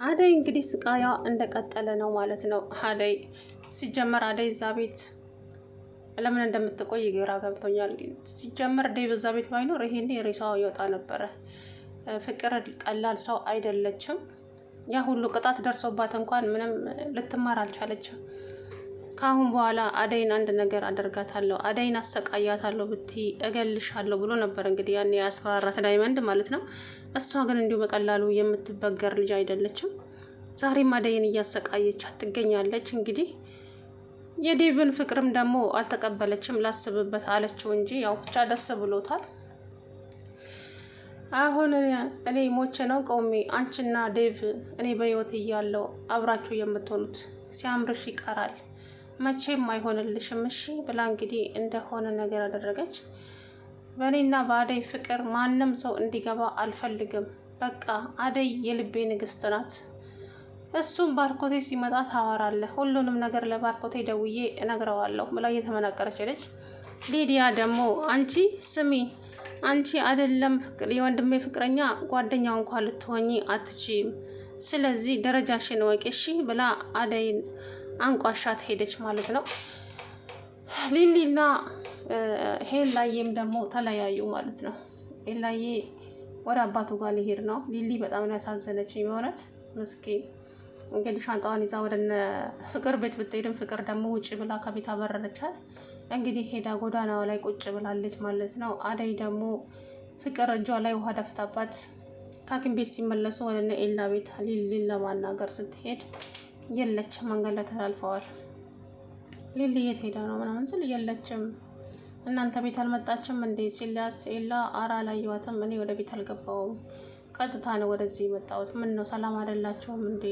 አደይ እንግዲህ ስቃያ እንደቀጠለ ነው ማለት ነው። አደይ ሲጀመር አደይ እዛ ቤት ለምን እንደምትቆይ ግራ ገብቶኛል። ሲጀመር ዴቭ እዛ ቤት ባይኖር ይሄኔ ሬሳዋ ይወጣ ነበረ። ፍቅር ቀላል ሰው አይደለችም። ያ ሁሉ ቅጣት ደርሶባት እንኳን ምንም ልትማር አልቻለችም። ከአሁን በኋላ አደይን አንድ ነገር አደርጋታለሁ፣ አደይን አሰቃያታለሁ ብትይ እገልሻለሁ ብሎ ነበር እንግዲህ ያን ያስፈራራት ዳይመንድ ማለት ነው። እሷ ግን እንዲሁ በቀላሉ የምትበገር ልጅ አይደለችም። ዛሬም አደይን እያሰቃየቻት ትገኛለች። እንግዲህ የዴቭን ፍቅርም ደግሞ አልተቀበለችም። ላስብበት አለችው እንጂ ያው ብቻ ደስ ብሎታል። አሁን እኔ ሞቼ ነው ቆሜ አንቺና ዴቭ እኔ በህይወት እያለው አብራችሁ የምትሆኑት ሲያምርሽ ይቀራል፣ መቼም አይሆንልሽም እሺ ብላ እንግዲህ እንደሆነ ነገር አደረገች። በእኔና በአደይ ፍቅር ማንም ሰው እንዲገባ አልፈልግም። በቃ አደይ የልቤ ንግስት ናት። እሱም ባርኮቴ ሲመጣ ታወራለህ፣ ሁሉንም ነገር ለባርኮቴ ደውዬ እነግረዋለሁ ብላ እየተመናቀረች ሄደች። ሊዲያ ደግሞ አንቺ ስሚ፣ አንቺ አይደለም የወንድሜ ፍቅረኛ ጓደኛው እንኳን ልትሆኚ አትችይም። ስለዚህ ደረጃሽን ወቂ እሺ ብላ አደይን አንቋሻት ሄደች ማለት ነው። ሊሊና ሄላዬም ደግሞ ተለያዩ ማለት ነው። ሄላዬ ወደ አባቱ ጋር ሊሄድ ነው። ሊሊ በጣም ነው ያሳዘነችኝ በእውነት ምስኪን። እንግዲህ ሻንጣዋን ይዛ ወደነ ፍቅር ቤት ብትሄድም ፍቅር ደግሞ ውጭ ብላ ከቤት አበረረቻት። እንግዲህ ሄዳ ጎዳናዋ ላይ ቁጭ ብላለች ማለት ነው። አደይ ደግሞ ፍቅር እጇ ላይ ውሃ ደፍታባት ከሐኪም ቤት ሲመለሱ ወደነ ኤላ ቤት ሊሊን ለማናገር ስትሄድ የለች፣ መንገድ ላይ ተላልፈዋል። ሊሊ የት ሄዳ ነው ምናምን ስል የለችም፣ እናንተ ቤት አልመጣችም እንዴ ሲላት ኤላ አራ አላየኋትም፣ እኔ ወደ ቤት አልገባውም፣ ቀጥታ ነው ወደዚህ የመጣሁት፣ ምን ነው ሰላም አይደላችሁም እንዴ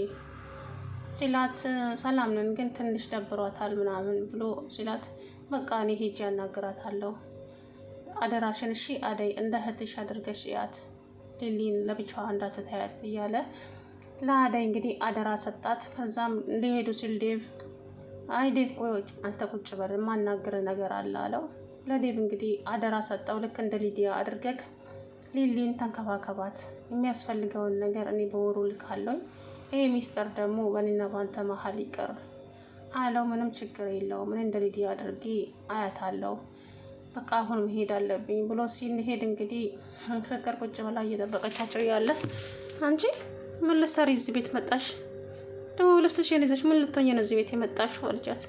ሲላት ሰላም ነን ግን ትንሽ ደብሯታል ምናምን ብሎ ሲላት በቃ እኔ ሄጄ ያናግራታለሁ፣ አደራሽን እሺ አደይ እንደ እህትሽ አድርገሽ ያት፣ ሊሊን ለብቻዋ እንዳትታያት እያለ ለአደይ እንግዲህ አደራ ሰጣት። ከዛም ሊሄዱ ሲል ዴቭ አይ ዴቭ ቆይ አንተ ቁጭ በል ማናገር ነገር አለ አለው። ለዴቭ እንግዲህ አደራ ሰጠው። ልክ እንደ ሊዲያ አድርገህ ሊሊን ተንከባከባት፣ የሚያስፈልገውን ነገር እኔ በወሩ ልካለሁ፣ ይሄ ሚስጥር ደግሞ በእኔና ባንተ መሀል ይቅር አለው። ምንም ችግር የለውም፣ እኔ እንደ ሊዲያ አድርጌ አያታለሁ፣ በቃ አሁን መሄድ አለብኝ ብሎ ሲሄድ እንግዲህ ፍቅር ቁጭ ብላ እየጠበቀቻቸው ያለ አንቺ ምን ልትሰሪ እዚህ ቤት መጣሽ? ደግሞ ልብስሽን ይዘሽ ምን ልትሆኚ ነው እዚህ ቤት የመጣሽው? አለቻት።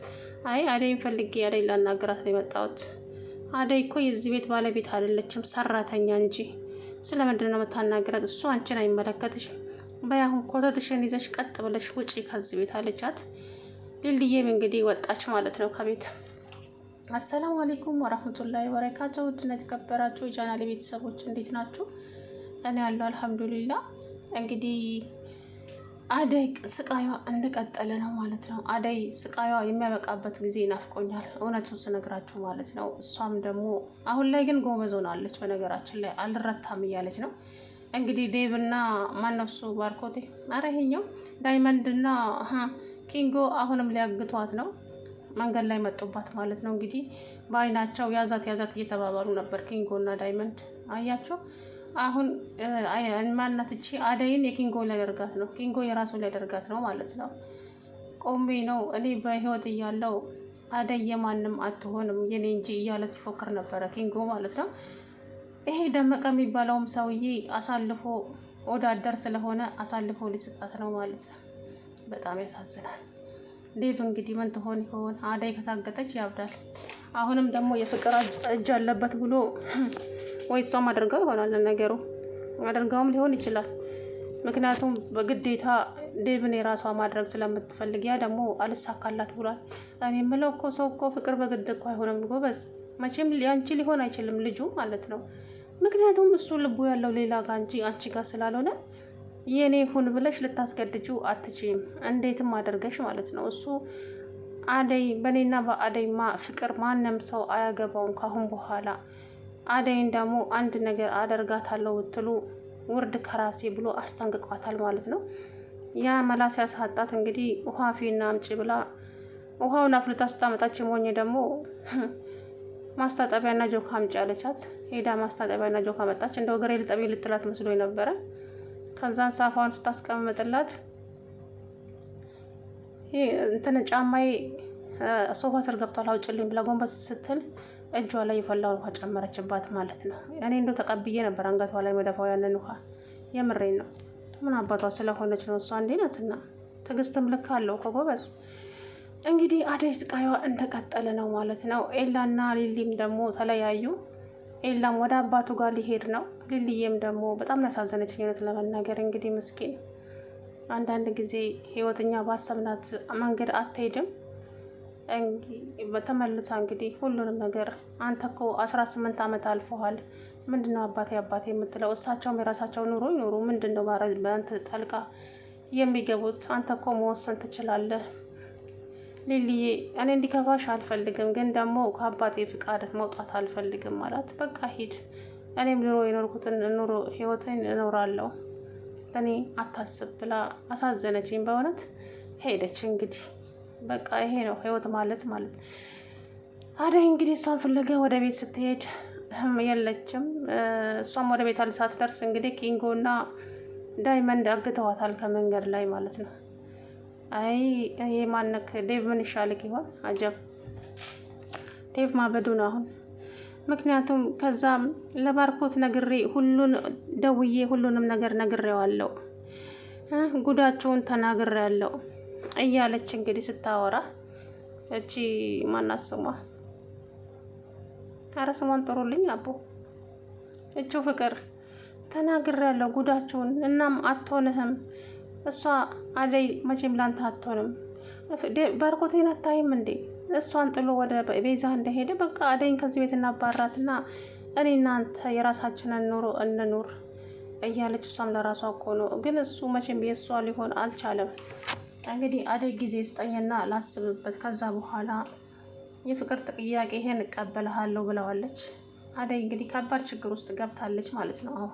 አይ አደይን ፈልጌ አደይ ላናግራት ነው የመጣሁት። አደይ እኮ የዚህ ቤት ባለቤት አይደለችም ሰራተኛ እንጂ ስለምንድን ነው የምታናግራት? እሱ አንቺን አይመለከትሽም። በይ አሁን ኮተትሽን ይዘሽ ቀጥ ብለሽ ውጪ ከዚህ ቤት አለቻት። ሊልዬም እንግዲህ ወጣች ማለት ነው ከቤት። አሰላሙ አለይኩም ወራህመቱላሂ ወበረካቱሁ። ውድና የተከበራችሁ የቻናሌ ቤተሰቦች እንዴት ናችሁ? እኔ ያለው አልሐምዱሊላህ። እንግዲህ አደይ ስቃዩዋ እንደቀጠለ ነው ማለት ነው። አደይ ስቃዩዋ የሚያበቃበት ጊዜ ናፍቆኛል እውነቱን ስነግራችሁ ማለት ነው። እሷም ደግሞ አሁን ላይ ግን ጎበዝ ሆናለች። በነገራችን ላይ አልረታም እያለች ነው እንግዲህ ዴቭና ማነሱ ባርኮቴ፣ አረ ይሄኛው ዳይመንድና ኪንጎ አሁንም ሊያግቷት ነው። መንገድ ላይ መጡባት ማለት ነው። እንግዲህ በአይናቸው ያዛት ያዛት እየተባባሉ ነበር ኪንጎና ዳይመንድ። አያቸው አሁን ማናት እቺ አደይን የኪንጎ ሊያደርጋት ነው፣ ኪንጎ የራሱ ሊያደርጋት ነው ማለት ነው። ቆሜ ነው እኔ በህይወት እያለው አደይ የማንም አትሆንም የኔ እንጂ እያለ ሲፎክር ነበረ ኪንጎ ማለት ነው። ይሄ ደመቀ የሚባለውም ሰውዬ አሳልፎ ወዳደር ስለሆነ አሳልፎ ሊሰጣት ነው ማለት ነው። በጣም ያሳዝናል። ዴቭ እንግዲህ ምን ትሆን ይሆን? አደይ ከታገተች ያብዳል። አሁንም ደግሞ የፍቅር እጅ አለበት ብሎ ወይ እሷም አድርገው ይሆናል ነገሩ፣ አድርገውም ሊሆን ይችላል። ምክንያቱም በግዴታ ዴቭን የራሷ ማድረግ ስለምትፈልግ፣ ያ ደግሞ አልሳካላት ብሏል። እኔ የምለው እኮ ሰው እኮ ፍቅር በግድ እኮ አይሆንም ጎበዝ፣ መቼም ያንቺ ሊሆን አይችልም ልጁ ማለት ነው። ምክንያቱም እሱ ልቡ ያለው ሌላ ጋር እንጂ አንቺ ጋር ስላልሆነ የኔ ሁን ብለሽ ልታስገድጁ አትችይም፣ እንዴትም አድርገሽ ማለት ነው። እሱ አደይ በእኔና በአደይማ ፍቅር ማንም ሰው አያገባውም ካሁን በኋላ። አደይን ደግሞ አንድ ነገር አደርጋታለሁ ብትሉ ውርድ ከራሴ ብሎ አስጠንቅቋታል ማለት ነው። ያ መላስ ያሳጣት እንግዲህ ውሃ ፊና አምጪ ብላ ውሃውን አፍልታ ስታመጣች ሞኝ ደግሞ ማስታጠቢያና ጆካ አምጪ አለቻት። ሄዳ ማስታጠቢያና ጆካ መጣች። እንደው ግሬ ልጠቢ ልትላት መስሎ ነበረ። ከዛን ሳፋውን ስታስቀምጥላት እንትን ጫማዬ ሶፋ ስር ገብቷል አውጭልኝ ብላ ጎንበስ ስትል እጇ ላይ የፈላ ውሃ ጨመረችባት ማለት ነው። እኔ እንደው ተቀብዬ ነበር አንገቷ ላይ መደፋው ያንን ውሃ። የምሬን ነው። ምን አባቷ ስለሆነች ነው እሷ እንዴ ናትና። ትዕግስትም ልክ አለው ከጎበዝ። እንግዲህ አደይ ስቃይዋ እንደቀጠለ ነው ማለት ነው። ኤላና ሊሊም ደግሞ ተለያዩ። ኤላም ወደ አባቱ ጋር ሊሄድ ነው። ሊሊዬም ደግሞ በጣም ያሳዘነችኝ እውነት ለመናገር እንግዲህ ምስኪን አንዳንድ ጊዜ ህይወተኛ ባሰብናት መንገድ አትሄድም። በተመልሳ እንግዲህ ሁሉንም ነገር አንተ እኮ 18 ዓመት አልፈዋል፣ ምንድነው አባቴ የምትለው? እሳቸውም የራሳቸው ኑሮ ይኑሩ፣ ምንድነው በአንተ ጠልቃ የሚገቡት? አንተ እኮ መወሰን ትችላለህ። ሊሊዬ እኔ እንዲከፋሽ አልፈልግም፣ ግን ደግሞ ከአባቴ ፍቃድ መውጣት አልፈልግም ማለት በቃ ሂድ፣ እኔም ኑሮ የኖርኩትን ኑሮ ህይወትን እኖራለሁ፣ ለእኔ አታስብ ብላ አሳዘነችኝ በእውነት። ሄደች እንግዲህ በቃ ይሄ ነው ህይወት ማለት አደይ እንግዲህ እሷን ፍለጋ ወደ ቤት ስትሄድ የለችም። እሷም ወደ ቤት ሳትደርስ እንግዲህ ኪንጎና ዳይመንድ አግተዋታል ከመንገድ ላይ ማለት ነው። አይ ይሄ ማነክ ዴቭ ምን ይሻልክ ይሆን? አጀብ ዴቭ ማበዱ ነው አሁን። ምክንያቱም ከዛም ለባርኮት ነግሬ ደውዬ ሁሉንም ነገር ነግሬዋለሁ፣ ጉዳቸውን ተናግሬያለሁ እያለች እንግዲህ ስታወራ እቺ ማናት ስሟ? ኧረ ስሟን ጥሩልኝ አቦ። እቺው ፍቅር ተናግሬያለሁ ጉዳቸውን። እናም አትሆንህም እሷ አደይ መቼም ላንተ አትሆንም። ባርኮቴን አታይም እንዴ? እሷን ጥሎ ወደ ቤዛ እንደሄደ በቃ አደይን ከዚህ ቤት እናባራትና እኔ እናንተ የራሳችንን ኑሮ እንኑር እያለች እሷም ለራሷ እኮ ነው። ግን እሱ መቼም የእሷ ሊሆን አልቻለም። እንግዲህ አደይ ጊዜ ስጠኝና ላስብበት፣ ከዛ በኋላ የፍቅር ጥያቄ ይሄን እቀበልሃለሁ ብለዋለች። አደይ እንግዲህ ከባድ ችግር ውስጥ ገብታለች ማለት ነው አሁን።